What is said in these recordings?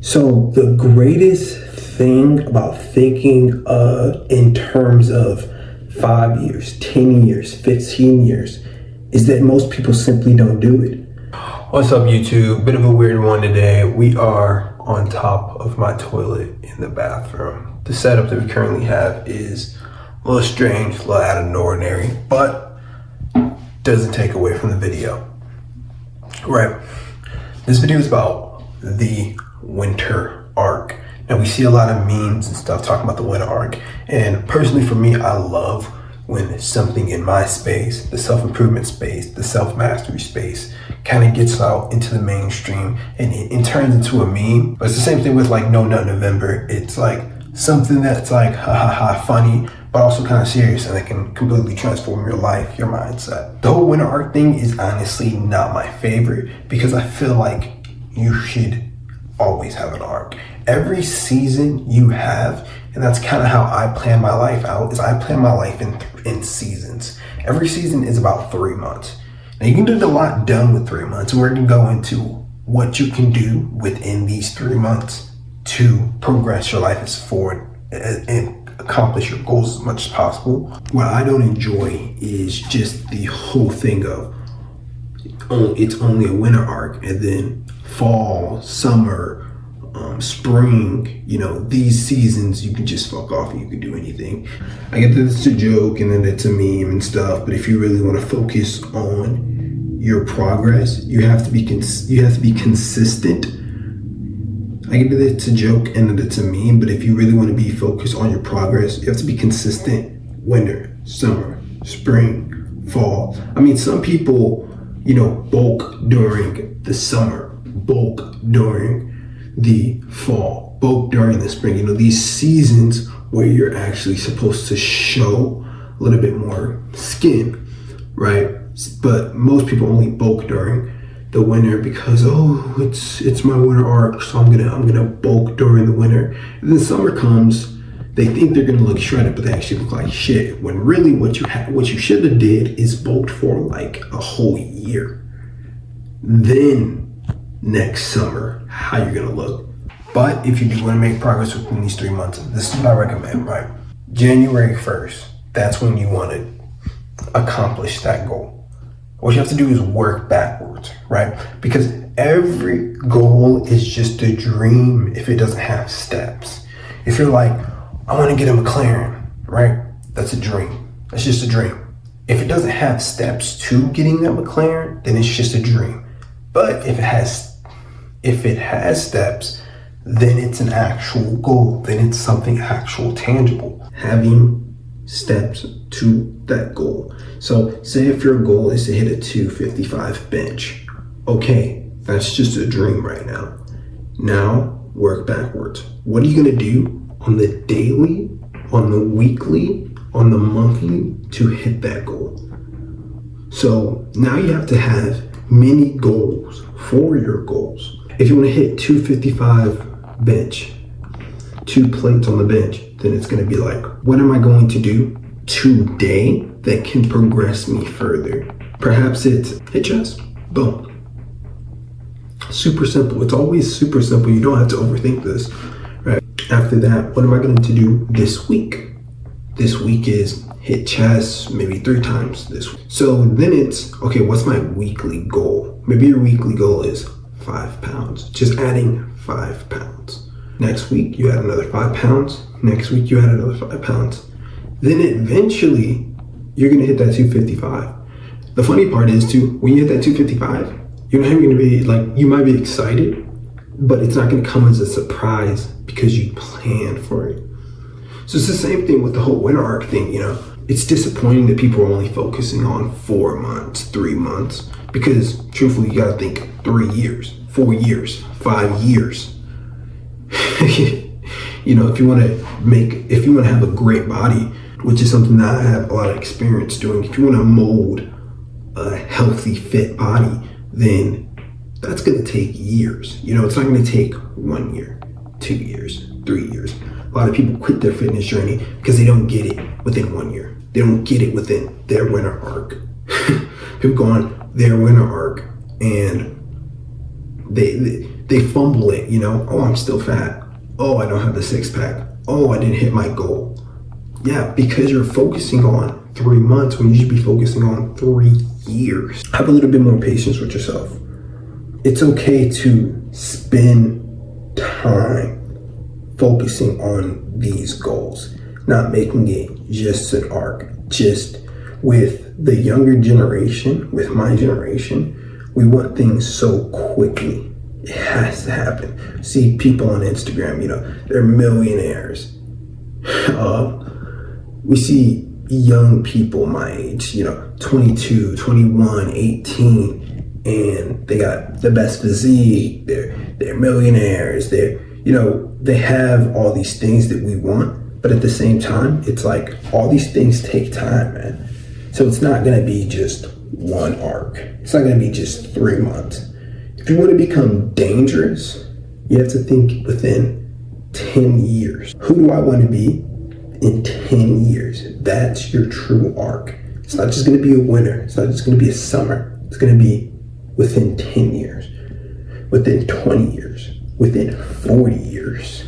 So the greatest thing about thinking in terms of 5 years, 10 years, 15 years is that most people simply don't do it. What's up, YouTube? Bit of a weird one today. We are on top of my toilet in the bathroom. The setup that we currently have is a little strange, a little out of the ordinary, but doesn't take away from the video. Right. This video is about the winter arc. Now, we see a lot of memes and stuff talking about the winter arc, and personally for me, I love when something in my space, the self-improvement space, the self-mastery space, kind of gets out into the mainstream and it turns into a meme. But it's the same thing with like No Nut November. It's like something that's like ha ha ha funny, but also kind of serious, and it can completely transform your life, your mindset. The whole winter arc thing is honestly not my favorite because I feel like you should always have an arc. Every season you have, and that's kind of how I plan my life out, is I plan my life in seasons. Every season is about 3 months. Now you can get a lot done with 3 months, and we're gonna go into what you can do within these 3 months to progress your life as forward and accomplish your goals as much as possible. What I don't enjoy is just the whole thing of, oh, it's only a winter arc, and then fall, summer, spring, these seasons you can just fuck off and you can do anything. I get that it's a joke and then it's a meme and stuff, but if you really want to focus on your progress, you have to be consistent. I get that it's a joke and that it's a meme, but if you really want to be focused on your progress, you have to be consistent. Winter, summer, spring, fall. I mean, some people, bulk during the summer, bulk during the fall, bulk during the spring. These seasons where you're actually supposed to show a little bit more skin, right? But most people only bulk during the winter because, it's my winter arc, so I'm gonna bulk during the winter. And then summer comes, they think they're gonna look shredded, but they actually look like shit. When really what you should have did is bulked for like a whole year. Then next summer, how you're gonna look. But if you do want to make progress within these 3 months, this is what I recommend, right? January 1st, that's when you want to accomplish that goal. What you have to do is work backwards, right? Because every goal is just a dream if it doesn't have steps. If you're like, I want to get a McLaren, right? That's a dream. That's just a dream. If it doesn't have steps to getting that McLaren, then it's just a dream. But if it has steps, then it's an actual goal. Then it's something actual, tangible. Having steps to that goal. So say if your goal is to hit a 255 bench. Okay, that's just a dream right now. Now work backwards. What are you gonna do on the daily, on the weekly, on the monthly to hit that goal? So now you have to have many goals for your goals. If you want to hit 255 bench, 2 plates on the bench, then it's going to be like, what am I going to do today that can progress me further? Perhaps it's hit chest, boom. Super simple. It's always super simple. You don't have to overthink this, right? After that, what am I going to do this week? This week is hit chest maybe 3 times this week. So then it's, okay, what's my weekly goal? Maybe your weekly goal is 5 pounds, just adding 5 pounds. Next week, you add another 5 pounds. Next week, you add another 5 pounds. Then eventually, you're gonna hit that 255. The funny part is too, when you hit that 255, you're not even gonna be like, you might be excited, but it's not gonna come as a surprise because you planned for it. So it's the same thing with the whole winter arc thing, It's disappointing that people are only focusing on 4 months, 3 months, because truthfully, you gotta think 3 years, 4 years, 5 years. If you want to have a great body, which is something that I have a lot of experience doing, if you want to mold a healthy, fit body, then that's going to take years. It's not going to take 1 year, 2 years, 3 years. A lot of people quit their fitness journey because they don't get it within 1 year. They don't get it within their winter arc. People go on their winter arc and they fumble it, oh, I'm still fat. Oh, I don't have the six pack. Oh, I didn't hit my goal. Yeah, because you're focusing on 3 months when you should be focusing on 3 years. Have a little bit more patience with yourself. It's okay to spend time focusing on these goals, not making it just an arc. Just with the younger generation, with my generation, we want things so quickly. It has to happen. See people on Instagram, they're millionaires. We see young people my age, 22, 21, 18, and they got the best physique, they're millionaires, they have all these things that we want, but at the same time, it's like all these things take time, man. So it's not gonna be just one arc. It's not gonna be just 3 months. If you want to become dangerous, you have to think within 10 years. Who do I want to be in 10 years? That's your true arc. It's not just going to be a winter. It's not just going to be a summer. It's going to be within 10 years, within 20 years, within 40 years.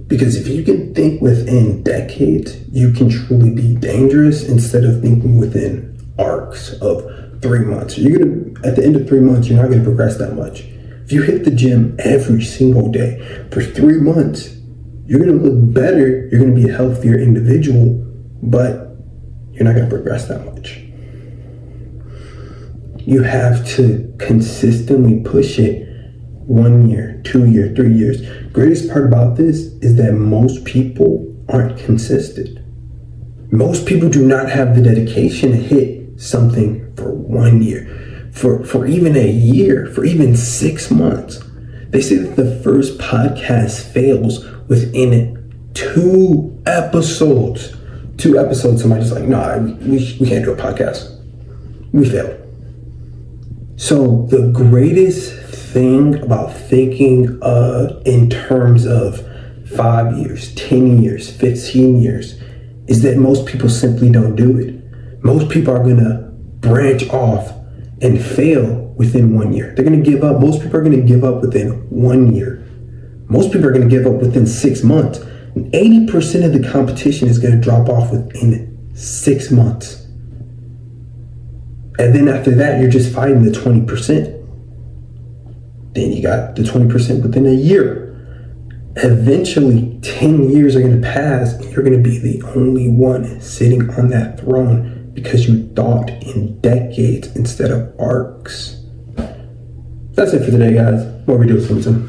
Because if you can think within decades, you can truly be dangerous instead of thinking within arcs of 3 months. At the end of 3 months, you're not going to progress that much. If you hit the gym every single day for 3 months, you're going to look better. You're going to be a healthier individual, but you're not going to progress that much. You have to consistently push it 1 year, 2 years, 3 years. Greatest part about this is that most people aren't consistent. Most people do not have the dedication to hit something for 1 year, for even a year, for even 6 months. They say that the first podcast fails within 2 episodes. 2 episodes, somebody's like, nah, we can't do a podcast. We failed. So the greatest thing about thinking in terms of 5 years, 10 years, 15 years, is that most people simply don't do it. Most people are gonna branch off and fail within 1 year. They're gonna give up. Most people are gonna give up within 1 year. Most people are gonna give up within 6 months. And 80% of the competition is gonna drop off within 6 months. And then after that, you're just fighting the 20%. Then you got the 20% within a year. Eventually, 10 years are going to pass and you're going to be the only one sitting on that throne because you thought in decades instead of arcs. That's it for today, guys. More videos soon.